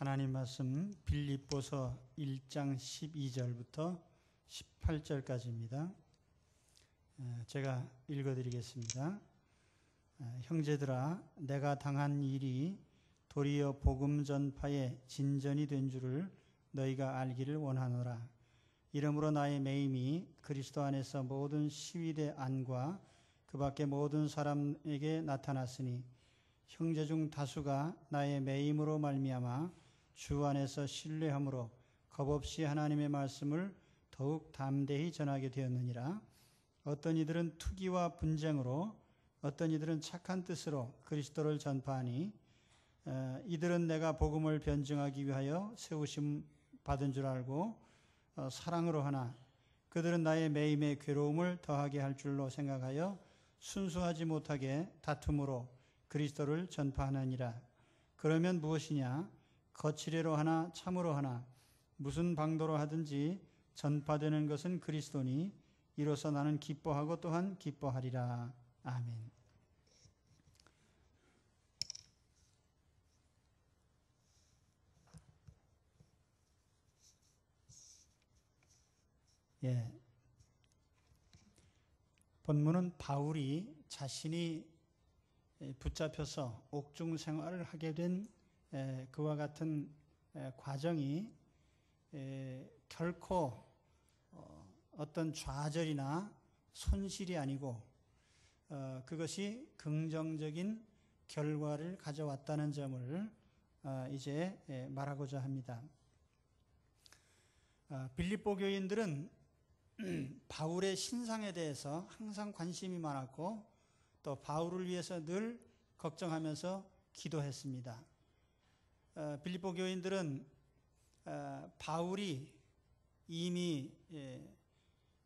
하나님 말씀 빌립보서 1장 12절부터 18절까지입니다. 제가 읽어드리겠습니다. 형제들아, 내가 당한 일이 도리어 복음 전파의 진전이 된 줄을 너희가 알기를 원하노라. 이러므로 나의 매임이 그리스도 안에서 모든 시위대 안과 그 밖에 모든 사람에게 나타났으니 형제 중 다수가 나의 매임으로 말미암아 주 안에서 신뢰함으로 겁없이 하나님의 말씀을 더욱 담대히 전하게 되었느니라. 어떤 이들은 투기와 분쟁으로, 어떤 이들은 착한 뜻으로 그리스도를 전파하니 이들은 내가 복음을 변증하기 위하여 세우심 받은 줄 알고 사랑으로 하나 그들은 나의 매임에 괴로움을 더하게 할 줄로 생각하여 순수하지 못하게 다툼으로 그리스도를 전파하느니라. 그러면 무엇이냐? 거칠애로 하나 참으로 하나 무슨 방도로 하든지 전파되는 것은 그리스도니 이로써 나는 기뻐하고 또한 기뻐하리라. 아멘. 본문은 바울이 자신이 붙잡혀서 옥중 생활을 하게 된 그와 같은 과정이 결코 어떤 좌절이나 손실이 아니고 그것이 긍정적인 결과를 가져왔다는 점을 이제 말하고자 합니다. 빌립보 교인들은 바울의 신상에 대해서 항상 관심이 많았고 또 바울을 위해서 늘 걱정하면서 기도했습니다. 빌립보 교인들은 바울이 이미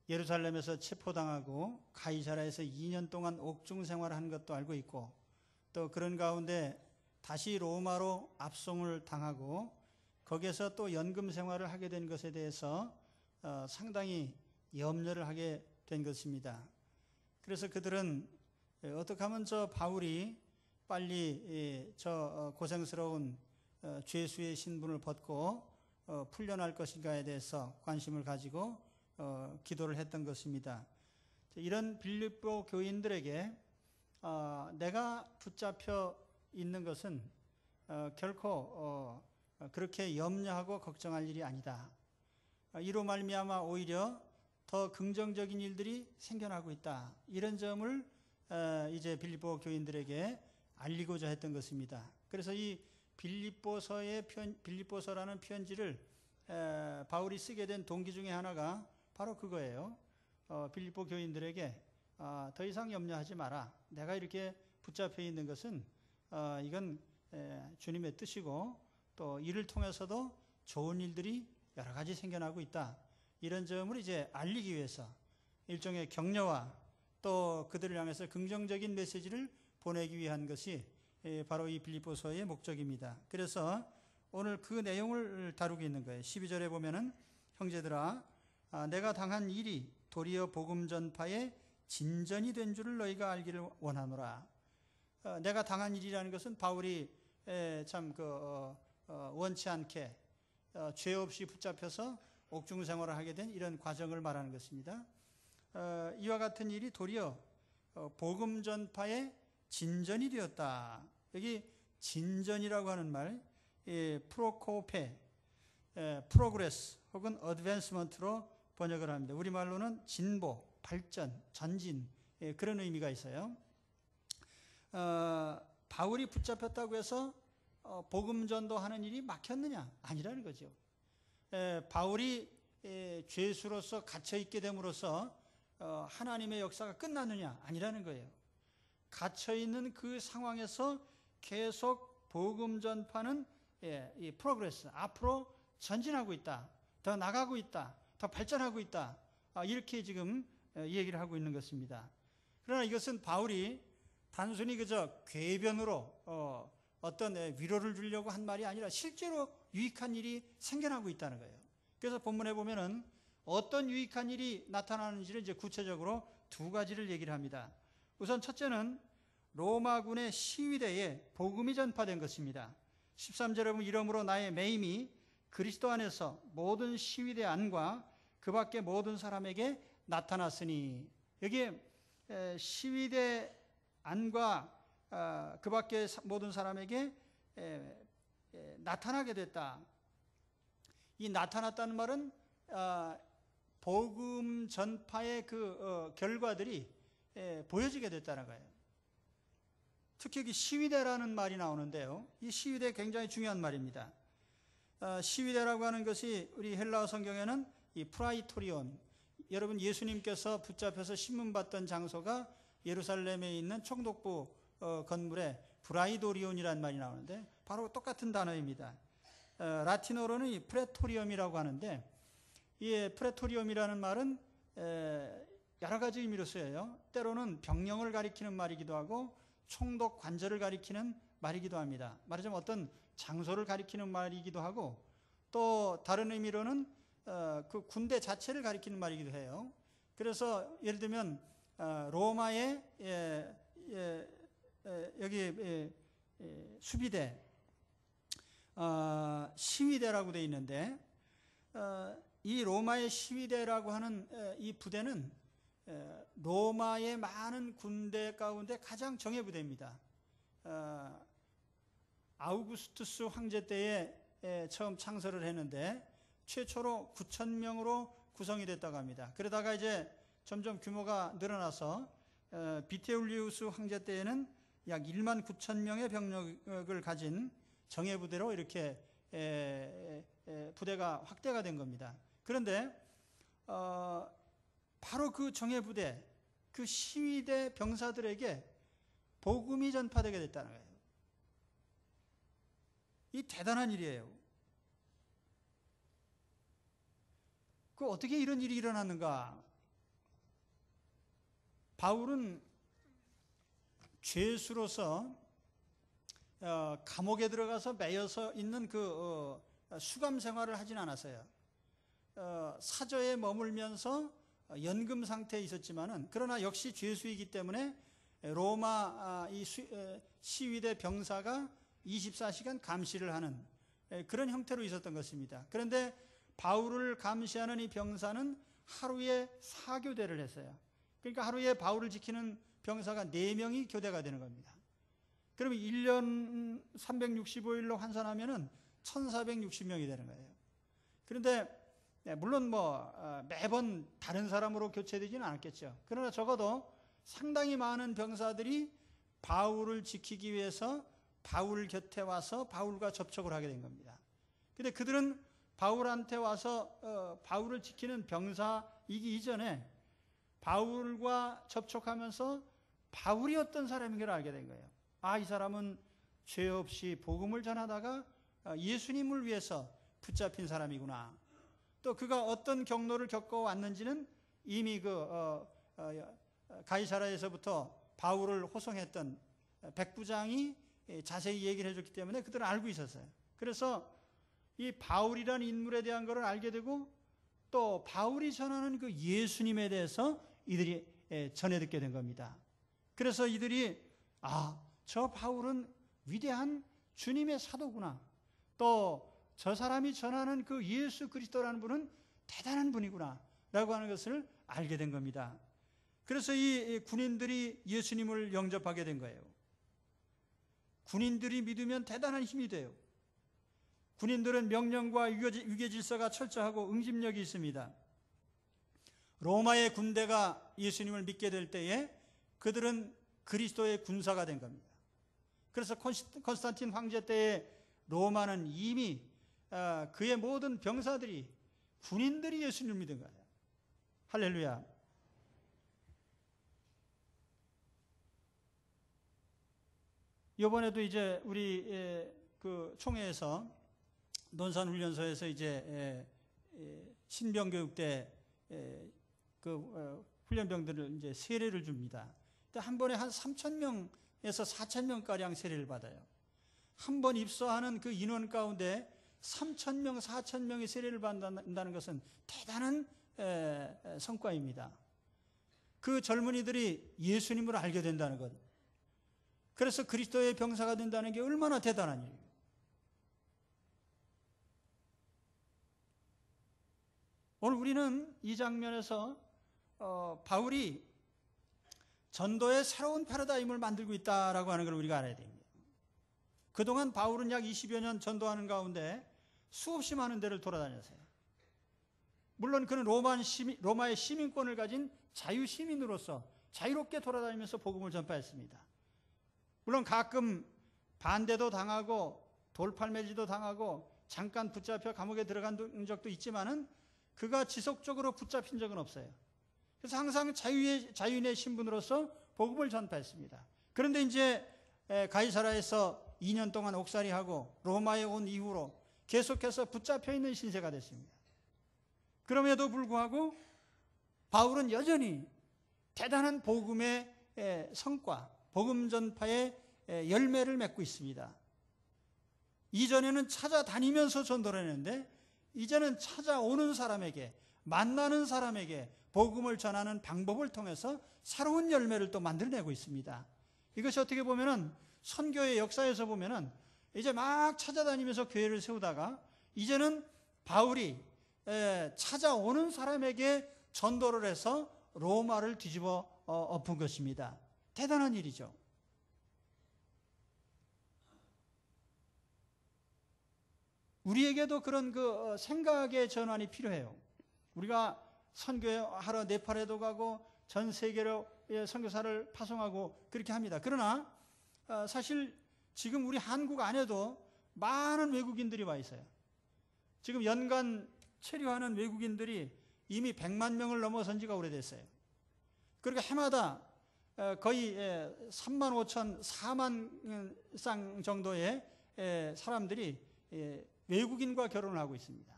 예루살렘에서 체포당하고 가이사라에서 2년 동안 옥중 생활을 한 것도 알고 있고 또 그런 가운데 다시 로마로 압송을 당하고 거기에서 또 연금 생활을 하게 된 것에 대해서 상당히 염려를 하게 된 것입니다. 그래서 그들은 어떻게 하면 저 바울이 빨리 저 고생스러운 죄수의 신분을 벗고 풀려날 것인가에 대해서 관심을 가지고 기도를 했던 것입니다. 이런 빌립보 교인들에게 내가 붙잡혀 있는 것은 결코 그렇게 염려하고 걱정할 일이 아니다. 이로 말미암아 오히려 더 긍정적인 일들이 생겨나고 있다. 이런 점을 이제 빌립보 교인들에게 알리고자 했던 것입니다. 그래서 이 빌립보서라는 편지를 바울이 쓰게 된 동기 중에 하나가 바로 그거예요. 빌립보 교인들에게 더 이상 염려하지 마라. 내가 이렇게 붙잡혀 있는 것은 이건 주님의 뜻이고 또 이를 통해서도 좋은 일들이 여러 가지 생겨나고 있다. 이런 점을 이제 알리기 위해서 일종의 격려와 또 그들을 향해서 긍정적인 메시지를 보내기 위한 것이 바로 이 빌립보서의 목적입니다. 그래서 오늘 그 내용을 다루고 있는 거예요. 12절에 보면은 형제들아, 내가 당한 일이 도리어 복음 전파의 진전이 된 줄을 너희가 알기를 원하노라. 내가 당한 일이라는 것은 바울이 참 원치 않게 죄 없이 붙잡혀서 옥중 생활을 하게 된 이런 과정을 말하는 것입니다. 이와 같은 일이 도리어 복음 전파의 진전이 되었다. 여기 진전이라고 하는 말, 프로코페, 프로그레스 혹은 어드밴스먼트로 번역을 합니다. 우리말로는 진보, 발전, 전진, 그런 의미가 있어요. 바울이 붙잡혔다고 해서 복음 전도하는 일이 막혔느냐? 아니라는 거죠. 바울이 죄수로서 갇혀있게 됨으로써 하나님의 역사가 끝났느냐? 아니라는 거예요. 갇혀있는 그 상황에서 계속 복음 전파는 이 프로그레스, 앞으로 전진하고 있다. 더 나가고 있다. 더 발전하고 있다. 이렇게 지금 얘기를 하고 있는 것입니다. 그러나 이것은 바울이 단순히 그저 궤변으로 어떤 위로를 주려고 한 말이 아니라 실제로 유익한 일이 생겨나고 있다는 거예요. 그래서 본문에 보면은 어떤 유익한 일이 나타나는지를 이제 구체적으로 두 가지를 얘기를 합니다. 우선 첫째는 로마군의 시위대에 복음이 전파된 것입니다. 13절에 보면 이러므로 나의 매임이 그리스도 안에서 모든 시위대 안과 그 밖에 모든 사람에게 나타났으니, 여기에 시위대 안과 그 밖에 모든 사람에게 나타나게 됐다. 이 나타났다는 말은 복음 전파의 그 결과들이 보여지게 됐다는 거예요. 특히 여기 시위대라는 말이 나오는데요. 이 시위대 굉장히 중요한 말입니다. 시위대라고 하는 것이 우리 헬라어 성경에는 이 프라이토리온, 여러분 예수님께서 붙잡혀서 신문받던 장소가 예루살렘에 있는 총독부 건물에 브라이도리온이라는 말이 나오는데 바로 똑같은 단어입니다. 라틴어로는 이 프레토리엄이라고 하는데, 이 프레토리엄이라는 말은 여러 가지 의미로 쓰여요. 때로는 병령을 가리키는 말이기도 하고 총독 관절을 가리키는 말이기도 합니다. 말하자면 어떤 장소를 가리키는 말이기도 하고, 또 다른 의미로는 그 군대 자체를 가리키는 말이기도 해요. 그래서 예를 들면 로마의 여기 수비대, 시위대라고 되어 있는데, 이 로마의 시위대라고 하는 이 부대는 로마의 많은 군대 가운데 가장 정예부대입니다. 아우구스투스 황제 때에 처음 창설을 했는데 최초로 9,000명으로 구성이 됐다고 합니다. 그러다가 이제 점점 규모가 늘어나서 비테울리우스 황제 때에는 약 19,000명의 병력을 가진 정예부대로 이렇게 부대가 확대가 된 겁니다. 그런데 바로 그 정예부대, 그 시위대 병사들에게 복음이 전파되게 됐다는 거예요. 이 대단한 일이에요. 그 어떻게 이런 일이 일어났는가? 바울은 죄수로서 감옥에 들어가서 매여서 있는 그 수감 생활을 하진 않았어요. 사저에 머물면서 연금 상태에 있었지만은, 그러나 역시 죄수이기 때문에 로마 이 시위대 병사가 24시간 감시를 하는 그런 형태로 있었던 것입니다. 그런데 바울을 감시하는 이 병사는 하루에 4교대를 했어요. 그러니까 하루에 바울을 지키는 병사가 4명이 교대가 되는 겁니다. 그러면 1년 365일로 환산하면은 1460명이 되는 거예요. 그런데 물론 매번 다른 사람으로 교체되지는 않았겠죠. 그러나 적어도 상당히 많은 병사들이 바울을 지키기 위해서 바울 곁에 와서 바울과 접촉을 하게 된 겁니다. 근데 그들은 바울한테 와서 바울을 지키는 병사이기 이전에 바울과 접촉하면서 바울이 어떤 사람인 걸 알게 된 거예요. 이 사람은 죄 없이 복음을 전하다가 예수님을 위해서 붙잡힌 사람이구나. 또 그가 어떤 경로를 겪어왔는지는 이미 가이사라에서부터 바울을 호송했던 백부장이 자세히 얘기를 해줬기 때문에 그들은 알고 있었어요. 그래서 이 바울이라는 인물에 대한 것을 알게 되고, 또 바울이 전하는 그 예수님에 대해서 이들이 전해 듣게 된 겁니다. 그래서 이들이 저 바울은 위대한 주님의 사도구나. 또 저 사람이 전하는 그 예수 그리스도라는 분은 대단한 분이구나 라고 하는 것을 알게 된 겁니다. 그래서 이 군인들이 예수님을 영접하게 된 거예요. 군인들이 믿으면 대단한 힘이 돼요. 군인들은 명령과 유교 질서가 철저하고 응집력이 있습니다. 로마의 군대가 예수님을 믿게 될 때에 그들은 그리스도의 군사가 된 겁니다. 그래서 콘스탄틴 황제 때에 로마는 이미 그의 모든 병사들이, 군인들이 예수님을 믿은 거예요. 할렐루야. 이번에도 이제 우리 그 총회에서 논산훈련소에서 이제 신병교육대 그 훈련병들을 이제 세례를 줍니다. 한 번에 한 3,000명에서 4,000명가량 세례를 받아요. 한 번 입소하는 그 인원 가운데 3,000명, 4,000명이 세례를 받는다는 것은 대단한 성과입니다. 그 젊은이들이 예수님을 알게 된다는 것, 그래서 그리스도의 병사가 된다는 게 얼마나 대단한 일이에요. 오늘 우리는 이 장면에서 바울이 전도의 새로운 패러다임을 만들고 있다라고 하는 걸 우리가 알아야 됩니다. 그동안 바울은 약 20여 년 전도하는 가운데 수없이 많은 데를 돌아다녔어요. 물론 그는 로마의 시민권을 가진 자유시민으로서 자유롭게 돌아다니면서 복음을 전파했습니다. 물론 가끔 반대도 당하고 돌팔매질도 당하고 잠깐 붙잡혀 감옥에 들어간 적도 있지만은 그가 지속적으로 붙잡힌 적은 없어요. 그래서 항상 자유인의 신분으로서 복음을 전파했습니다. 그런데 이제 가이사라에서 2년 동안 옥살이하고 로마에 온 이후로 계속해서 붙잡혀 있는 신세가 됐습니다. 그럼에도 불구하고 바울은 여전히 대단한 복음의 성과, 복음 전파의 열매를 맺고 있습니다. 이전에는 찾아다니면서 전도를 했는데 이제는 찾아오는 사람에게, 만나는 사람에게 복음을 전하는 방법을 통해서 새로운 열매를 또 만들어내고 있습니다. 이것이 어떻게 보면은 선교의 역사에서 보면은 이제 막 찾아다니면서 교회를 세우다가 이제는 바울이 찾아오는 사람에게 전도를 해서 로마를 뒤집어 엎은 것입니다. 대단한 일이죠. 우리에게도 그런 그 생각의 전환이 필요해요. 우리가 선교하러 네팔에도 가고 전 세계로 선교사를 파송하고 그렇게 합니다. 그러나 사실 지금 우리 한국 안에도 많은 외국인들이 와 있어요. 지금 연간 체류하는 외국인들이 이미 100만 명을 넘어선 지가 오래됐어요. 그러니까 해마다 거의 3만 5천, 4만 쌍 정도의 사람들이 외국인과 결혼을 하고 있습니다.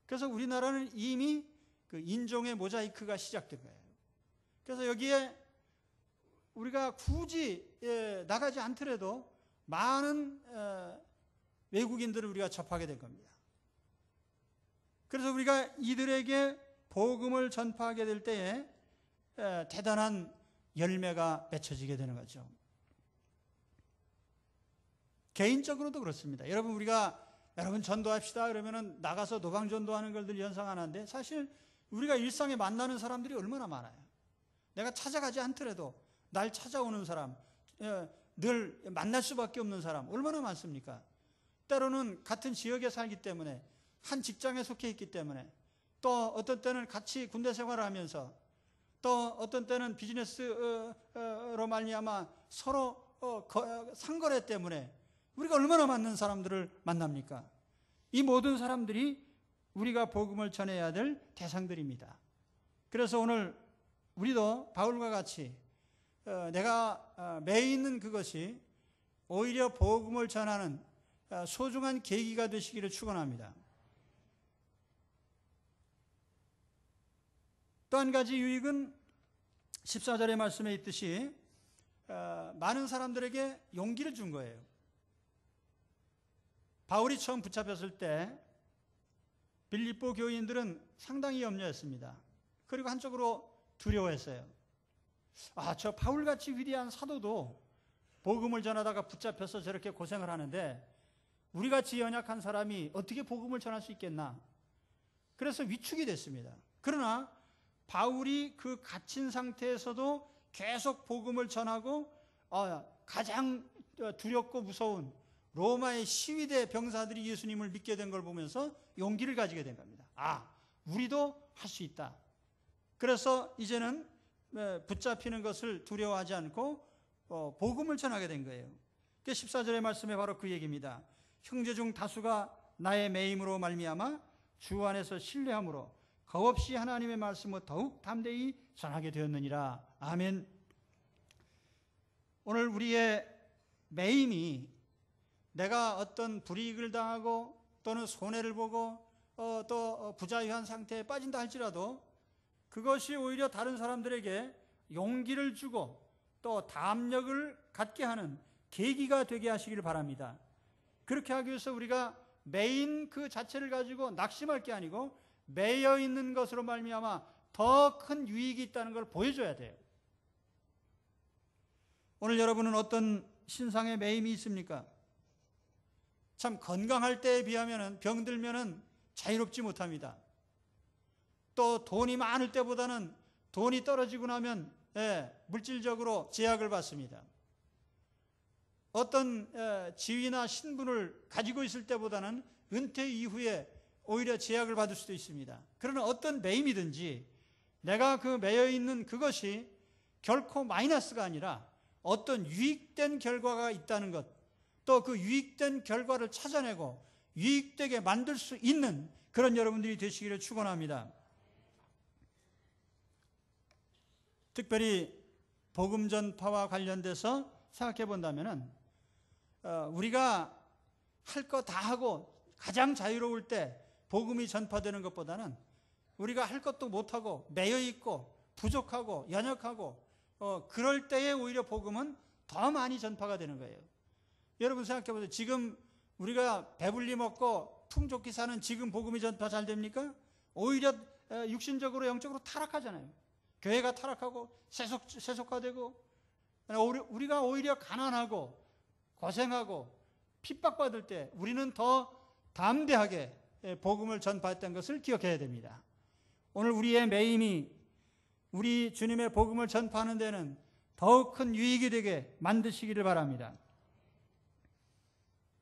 그래서 우리나라는 이미 그 인종의 모자이크가 시작된 거예요. 그래서 여기에 우리가 굳이 나가지 않더라도 많은 외국인들을 우리가 접하게 될 겁니다. 그래서 우리가 이들에게 복음을 전파하게 될 때에 대단한 열매가 맺혀지게 되는 거죠. 개인적으로도 그렇습니다. 여러분 전도합시다 그러면은 나가서 노방 전도하는 걸 늘 연상하는데 사실 우리가 일상에 만나는 사람들이 얼마나 많아요. 내가 찾아가지 않더라도 날 찾아오는 사람, 늘 만날 수밖에 없는 사람 얼마나 많습니까? 때로는 같은 지역에 살기 때문에 한 직장에 속해 있기 때문에 또 어떤 때는 같이 군대 생활을 하면서 또 어떤 때는 비즈니스로 말미암아 서로 상거래 때문에 우리가 얼마나 많은 사람들을 만납니까? 이 모든 사람들이 우리가 복음을 전해야 될 대상들입니다. 그래서 오늘 우리도 바울과 같이 내가 매 있는 그것이 오히려 복음을 전하는 소중한 계기가 되시기를 축원합니다. 또 한 가지 유익은 14절의 말씀에 있듯이 많은 사람들에게 용기를 준 거예요. 바울이 처음 붙잡혔을 때 빌립보 교인들은 상당히 염려했습니다. 그리고 한쪽으로 두려워했어요. 저 바울같이 위대한 사도도 복음을 전하다가 붙잡혀서 저렇게 고생을 하는데 우리같이 연약한 사람이 어떻게 복음을 전할 수 있겠나? 그래서 위축이 됐습니다. 그러나 바울이 그 갇힌 상태에서도 계속 복음을 전하고 가장 두렵고 무서운 로마의 시위대 병사들이 예수님을 믿게 된 걸 보면서 용기를 가지게 된 겁니다. 우리도 할 수 있다. 그래서 이제는 붙잡히는 것을 두려워하지 않고 복음을 전하게 된 거예요. 14절의 말씀에 바로 그 얘기입니다. 형제 중 다수가 나의 매임으로 말미암아 주 안에서 신뢰함으로 겁없이 하나님의 말씀을 더욱 담대히 전하게 되었느니라. 아멘. 오늘 우리의 매임이 내가 어떤 불이익을 당하고 또는 손해를 보고 또 부자유한 상태에 빠진다 할지라도 그것이 오히려 다른 사람들에게 용기를 주고 또 담력을 갖게 하는 계기가 되게 하시기를 바랍니다. 그렇게 하기 위해서 우리가 매인 그 자체를 가지고 낙심할 게 아니고 매여 있는 것으로 말미암아 더 큰 유익이 있다는 걸 보여줘야 돼요. 오늘 여러분은 어떤 신상의 매임이 있습니까? 참 건강할 때에 비하면 병들면 자유롭지 못합니다. 또 돈이 많을 때보다는 돈이 떨어지고 나면 물질적으로 제약을 받습니다. 어떤 지위나 신분을 가지고 있을 때보다는 은퇴 이후에 오히려 제약을 받을 수도 있습니다. 그러나 어떤 매임이든지 내가 그 매여 있는 그것이 결코 마이너스가 아니라 어떤 유익된 결과가 있다는 것, 또 그 유익된 결과를 찾아내고 유익되게 만들 수 있는 그런 여러분들이 되시기를 축원합니다. 특별히 복음 전파와 관련돼서 생각해 본다면은 우리가 할 거 다 하고 가장 자유로울 때 복음이 전파되는 것보다는 우리가 할 것도 못하고 매여 있고 부족하고 연약하고 그럴 때에 오히려 복음은 더 많이 전파가 되는 거예요. 여러분 생각해 보세요. 지금 우리가 배불리 먹고 풍족히 사는 지금 복음이 전파 잘 됩니까? 오히려 육신적으로 영적으로 타락하잖아요. 교회가 타락하고 세속화되고 우리가 오히려 가난하고 고생하고 핍박받을 때 우리는 더 담대하게 복음을 전파했던 것을 기억해야 됩니다. 오늘 우리의 매임이 우리 주님의 복음을 전파하는 데는 더욱 큰 유익이 되게 만드시기를 바랍니다.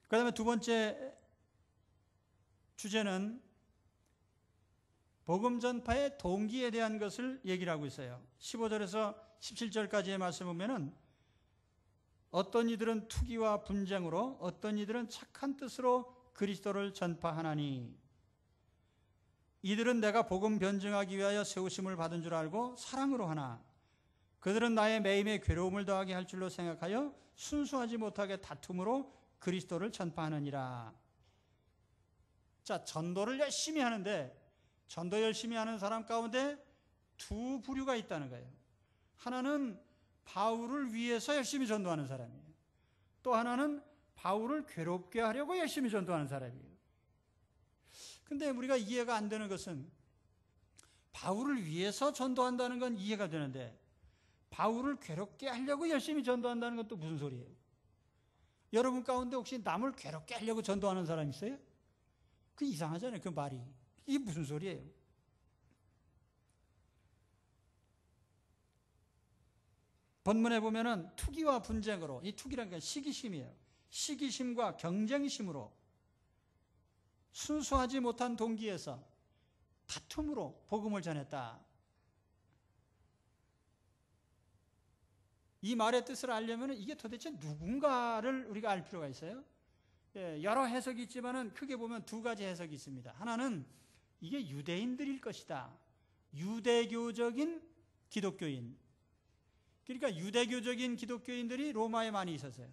그 다음에 두 번째 주제는 복음 전파의 동기에 대한 것을 얘기를 하고 있어요. 15절에서 17절까지의 말씀을 보면은 어떤 이들은 투기와 분쟁으로 어떤 이들은 착한 뜻으로 그리스도를 전파하나니 이들은 내가 복음 변증하기 위하여 세우심을 받은 줄 알고 사랑으로 하나 그들은 나의 매임에 괴로움을 더하게 할 줄로 생각하여 순수하지 못하게 다툼으로 그리스도를 전파하느니라. 자, 전도를 열심히 하는데 전도 열심히 하는 사람 가운데 두 부류가 있다는 거예요. 하나는 바울을 위해서 열심히 전도하는 사람이에요. 또 하나는 바울을 괴롭게 하려고 열심히 전도하는 사람이에요. 근데 우리가 이해가 안 되는 것은 바울을 위해서 전도한다는 건 이해가 되는데 바울을 괴롭게 하려고 열심히 전도한다는 건 또 무슨 소리예요? 여러분 가운데 혹시 남을 괴롭게 하려고 전도하는 사람 있어요? 그 이상하잖아요. 그 말이. 이게 무슨 소리예요? 본문에 보면은 투기와 분쟁으로, 이 투기라는 게 시기심이에요. 시기심과 경쟁심으로 순수하지 못한 동기에서 다툼으로 복음을 전했다. 이 말의 뜻을 알려면 이게 도대체 누군가를 우리가 알 필요가 있어요. 여러 해석이 있지만은 크게 보면 두 가지 해석이 있습니다. 하나는 이게 유대인들일 것이다. 유대교적인 기독교인. 그러니까 유대교적인 기독교인들이 로마에 많이 있었어요.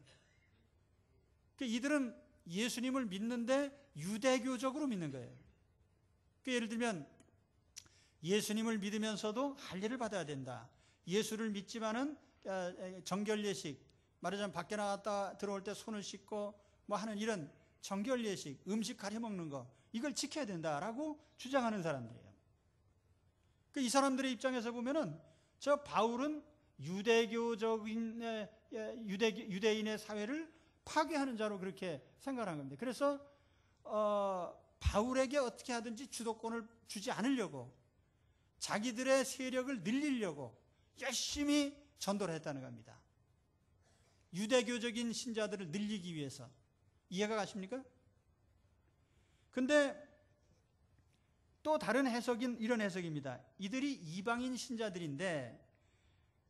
이들은 예수님을 믿는데 유대교적으로 믿는 거예요. 예를 들면 예수님을 믿으면서도 할례를 받아야 된다. 예수를 믿지만은 정결 예식, 말하자면 밖에 나갔다 들어올 때 손을 씻고 뭐 하는 이런 정결 예식, 음식 가려 먹는 거 이걸 지켜야 된다라고 주장하는 사람들이에요. 이 사람들의 입장에서 보면은 저 바울은 유대교적인 유대인의 사회를 파괴하는 자로 그렇게 생각하는 겁니다. 그래서 바울에게 어떻게 하든지 주도권을 주지 않으려고 자기들의 세력을 늘리려고 열심히 전도를 했다는 겁니다. 유대교적인 신자들을 늘리기 위해서. 이해가 가십니까? 근데 또 다른 해석인 이런 해석입니다. 이들이 이방인 신자들인데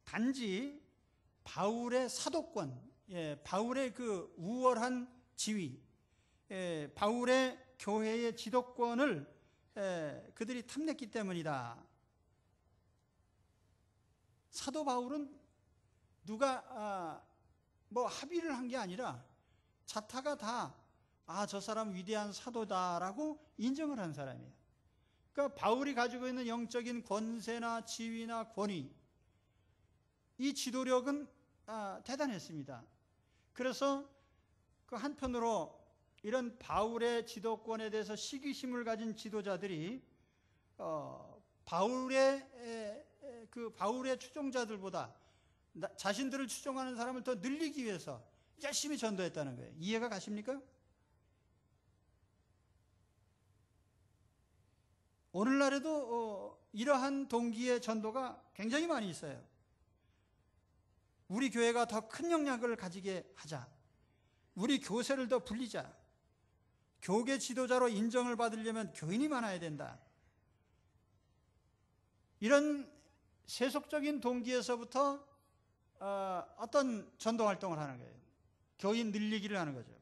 단지 바울의 사도권, 바울의 그 우월한 지위, 바울의 교회의 지도권을 그들이 탐냈기 때문이다. 사도 바울은 누가 뭐 합의를 한 게 아니라 자타가 다 저 사람 위대한 사도다라고 인정을 한 사람이에요. 그러니까 바울이 가지고 있는 영적인 권세나 지위나 권위, 이 지도력은 대단했습니다. 그래서 그 한편으로 이런 바울의 지도권에 대해서 시기심을 가진 지도자들이 바울의 추종자들보다 자신들을 추종하는 사람을 더 늘리기 위해서 열심히 전도했다는 거예요. 이해가 가십니까? 오늘날에도 이러한 동기의 전도가 굉장히 많이 있어요. 우리 교회가 더 큰 영향을 가지게 하자. 우리 교세를 더 불리자. 교계 지도자로 인정을 받으려면 교인이 많아야 된다. 이런 세속적인 동기에서부터 어떤 전도 활동을 하는 거예요. 교인 늘리기를 하는 거죠.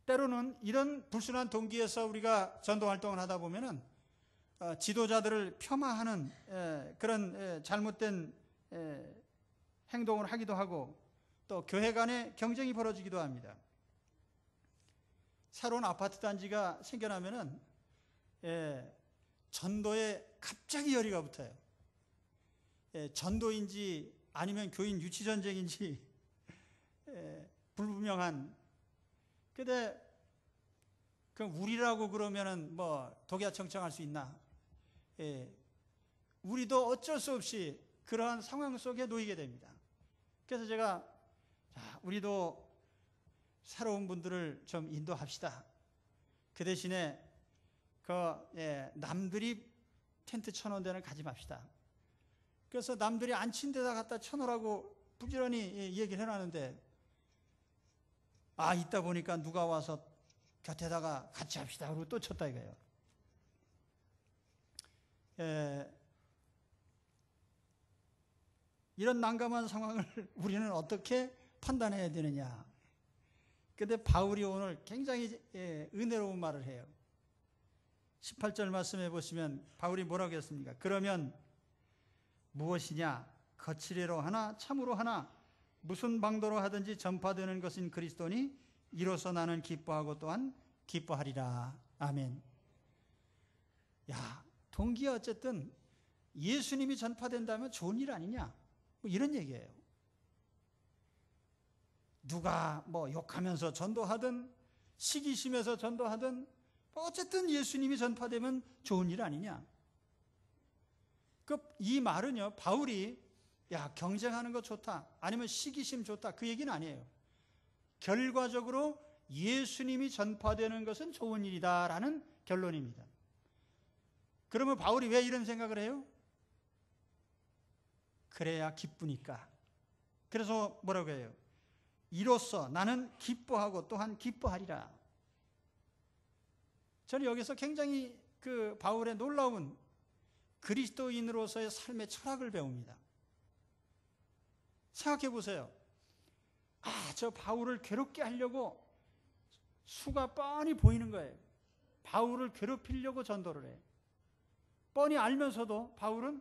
때로는 이런 불순한 동기에서 우리가 전도 활동을 하다 보면은 지도자들을 폄하하는 그런 잘못된 행동을 하기도 하고 또 교회 간의 경쟁이 벌어지기도 합니다. 새로운 아파트 단지가 생겨나면은 전도에 갑자기 열의가 붙어요. 전도인지 아니면 교인 유치 전쟁인지 불분명한. 근데 그 우리라고 그러면은 뭐 독야청청할 수 있나? 우리도 어쩔 수 없이 그러한 상황 속에 놓이게 됩니다. 그래서 제가 우리도 새로운 분들을 좀 인도합시다. 그 대신에 남들이 텐트 쳐놓은 데는 가지 맙시다. 그래서 남들이 안 친 데다 갖다 쳐놓으라고 부지런히 얘기를 해놨는데 있다 보니까 누가 와서 곁에다가 같이 합시다. 그러고 또 쳤다 이거예요. 이런 난감한 상황을 우리는 어떻게 판단해야 되느냐. 근데 바울이 오늘 굉장히 은혜로운 말을 해요. 18절 말씀해 보시면 바울이 뭐라고 했습니까? 그러면 무엇이냐? 거칠애로 하나 참으로 하나 무슨 방도로 하든지 전파되는 것인 그리스도니 이로써 나는 기뻐하고 또한 기뻐하리라. 아멘. 동기가 어쨌든 예수님이 전파된다면 좋은 일 아니냐? 뭐 이런 얘기예요. 누가 뭐 욕하면서 전도하든 시기심에서 전도하든 어쨌든 예수님이 전파되면 좋은 일 아니냐? 이 말은요, 바울이 경쟁하는 거 좋다, 아니면 시기심 좋다, 그 얘기는 아니에요. 결과적으로 예수님이 전파되는 것은 좋은 일이다라는 결론입니다. 그러면 바울이 왜 이런 생각을 해요? 그래야 기쁘니까. 그래서 뭐라고 해요? 이로써 나는 기뻐하고 또한 기뻐하리라. 저는 여기서 굉장히 그 바울의 놀라운 그리스도인으로서의 삶의 철학을 배웁니다. 생각해 보세요. 저 바울을 괴롭게 하려고 수가 뻔히 보이는 거예요. 바울을 괴롭히려고 전도를 해. 뻔히 알면서도 바울은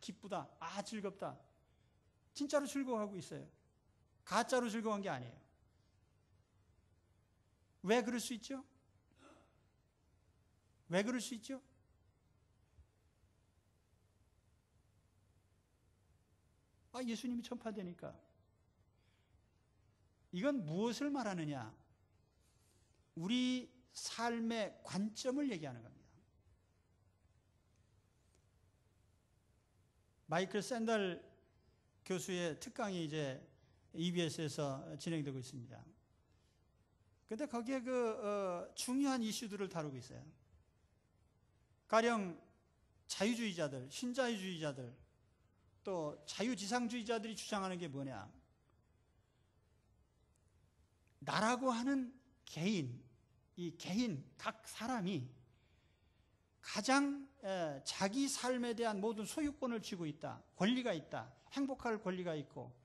기쁘다, 즐겁다. 진짜로 즐거워하고 있어요. 가짜로 즐거워한 게 아니에요. 왜 그럴 수 있죠? 왜 그럴 수 있죠? 예수님이 전파되니까. 이건 무엇을 말하느냐? 우리 삶의 관점을 얘기하는 겁니다. 마이클 샌달 교수의 특강이 이제 EBS에서 진행되고 있습니다. 근데 거기에 중요한 이슈들을 다루고 있어요. 가령 자유주의자들, 신자유주의자들, 또 자유지상주의자들이 주장하는 게 뭐냐? 나라고 하는 개인, 이 개인, 각 사람이 가장 자기 삶에 대한 모든 소유권을 쥐고 있다. 권리가 있다. 행복할 권리가 있고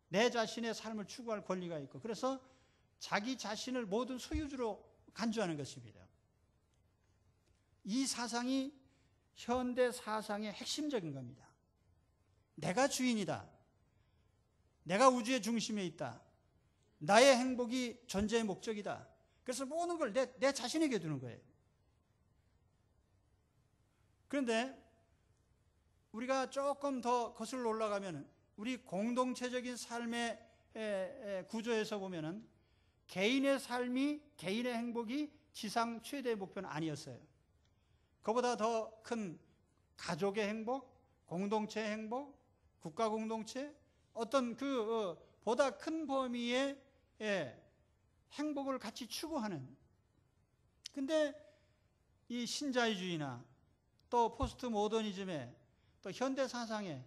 내 자신의 삶을 추구할 권리가 있고 그래서 자기 자신을 모든 소유주로 간주하는 것입니다. 이 사상이 현대 사상의 핵심적인 겁니다. 내가 주인이다. 내가 우주의 중심에 있다. 나의 행복이 존재의 목적이다. 그래서 모든 걸 내 자신에게 두는 거예요. 그런데 우리가 조금 더 거슬러 올라가면 우리 공동체적인 삶의 구조에서 보면은 개인의 삶이, 개인의 행복이 지상 최대의 목표는 아니었어요. 그보다 더 큰 가족의 행복, 공동체의 행복, 국가 공동체, 어떤 보다 큰 범위의 행복을 같이 추구하는. 근데 이 신자유주의나 또 포스트 모더니즘의 또 현대 사상의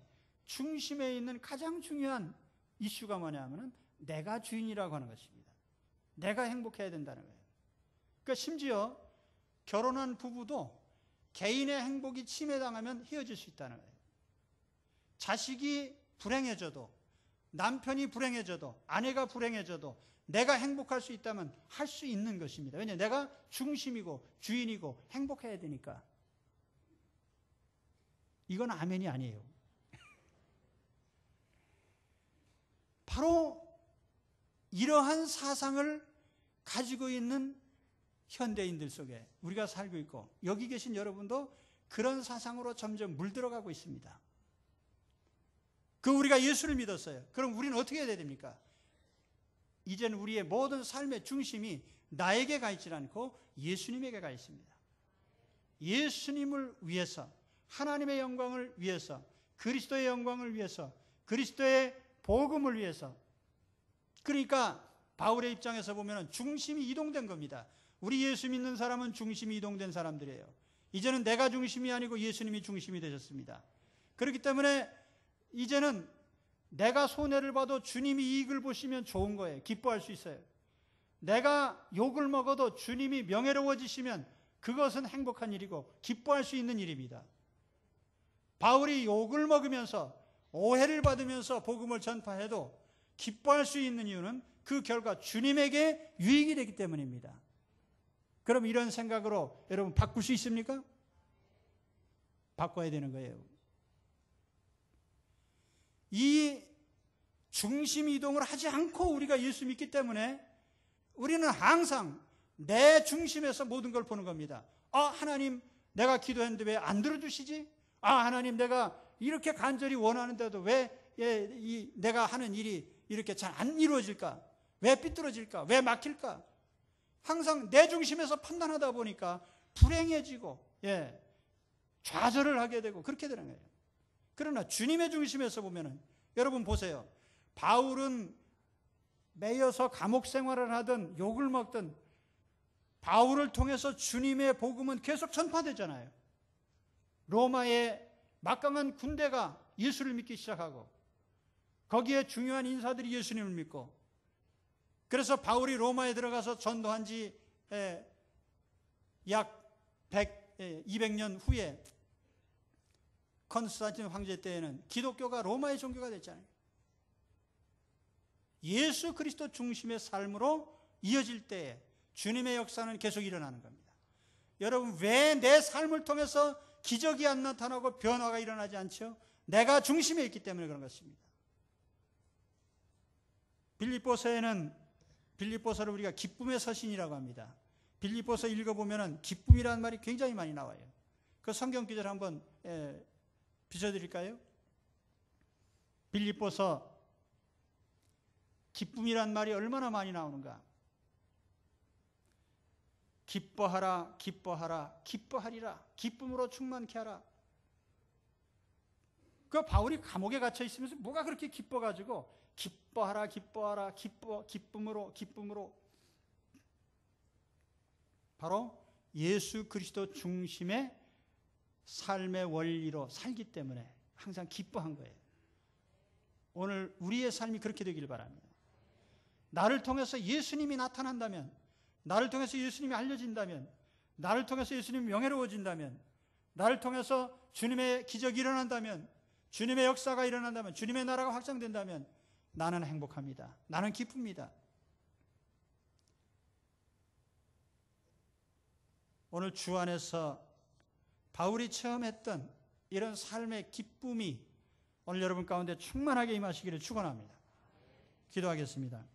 중심에 있는 가장 중요한 이슈가 뭐냐면은 내가 주인이라고 하는 것입니다. 내가 행복해야 된다는 거예요. 그러니까 심지어 결혼한 부부도 개인의 행복이 침해당하면 헤어질 수 있다는 거예요. 자식이 불행해져도, 남편이 불행해져도, 아내가 불행해져도 내가 행복할 수 있다면 할 수 있는 것입니다. 왜냐하면 내가 중심이고 주인이고 행복해야 되니까. 이건 아멘이 아니에요. 바로 이러한 사상을 가지고 있는 현대인들 속에 우리가 살고 있고, 여기 계신 여러분도 그런 사상으로 점점 물들어가고 있습니다. 우리가 예수를 믿었어요. 그럼 우리는 어떻게 해야 됩니까? 이제는 우리의 모든 삶의 중심이 나에게 가 있지 않고 예수님에게 가 있습니다. 예수님을 위해서, 하나님의 영광을 위해서, 그리스도의 영광을 위해서, 그리스도의 복음을 위해서. 그러니까 바울의 입장에서 보면 중심이 이동된 겁니다. 우리 예수 믿는 사람은 중심이 이동된 사람들이에요. 이제는 내가 중심이 아니고 예수님이 중심이 되셨습니다. 그렇기 때문에 이제는 내가 손해를 봐도 주님이 이익을 보시면 좋은 거예요. 기뻐할 수 있어요. 내가 욕을 먹어도 주님이 명예로워지시면 그것은 행복한 일이고 기뻐할 수 있는 일입니다. 바울이 욕을 먹으면서 오해를 받으면서 복음을 전파해도 기뻐할 수 있는 이유는 그 결과 주님에게 유익이 되기 때문입니다. 그럼 이런 생각으로 여러분 바꿀 수 있습니까? 바꿔야 되는 거예요. 이 중심 이동을 하지 않고 우리가 예수 믿기 때문에 우리는 항상 내 중심에서 모든 걸 보는 겁니다. 하나님, 내가 기도했는데 왜 안 들어주시지? 하나님, 내가 이렇게 간절히 원하는데도 왜 내가 하는 일이 이렇게 잘 안 이루어질까? 왜 삐뚤어질까? 왜 막힐까? 항상 내 중심에서 판단하다 보니까 불행해지고 좌절을 하게 되고 그렇게 되는 거예요. 그러나 주님의 중심에서 보면은, 여러분 보세요. 바울은 매여서 감옥 생활을 하든 욕을 먹든 바울을 통해서 주님의 복음은 계속 전파되잖아요. 로마의 막강한 군대가 예수를 믿기 시작하고 거기에 중요한 인사들이 예수님을 믿고, 그래서 바울이 로마에 들어가서 전도한 지 약 200년 후에 컨스탄틴 황제 때에는 기독교가 로마의 종교가 됐잖아요. 예수 그리스도 중심의 삶으로 이어질 때에 주님의 역사는 계속 일어나는 겁니다. 여러분, 왜 내 삶을 통해서 기적이 안 나타나고 변화가 일어나지 않죠? 내가 중심에 있기 때문에 그런 것입니다. 빌립보서를 우리가 기쁨의 서신이라고 합니다. 빌립보서 읽어보면 기쁨이라는 말이 굉장히 많이 나와요. 그 성경 구절 한번 비춰드릴까요? 빌립보서 기쁨이란 말이 얼마나 많이 나오는가. 기뻐하라, 기뻐하라, 기뻐하리라, 기쁨으로 충만케 하라. 그 바울이 감옥에 갇혀 있으면서 뭐가 그렇게 기뻐가지고 기뻐하라, 기뻐하라, 기쁨으로. 바로 예수 그리스도 중심의 삶의 원리로 살기 때문에 항상 기뻐한 거예요. 오늘 우리의 삶이 그렇게 되길 바랍니다. 나를 통해서 예수님이 나타난다면, 나를 통해서 예수님이 알려진다면, 나를 통해서 예수님이 명예로워진다면, 나를 통해서 주님의 기적이 일어난다면, 주님의 역사가 일어난다면, 주님의 나라가 확장된다면 나는 행복합니다. 나는 기쁩니다. 오늘 주 안에서 바울이 체험했던 이런 삶의 기쁨이 오늘 여러분 가운데 충만하게 임하시기를 축원합니다. 기도하겠습니다.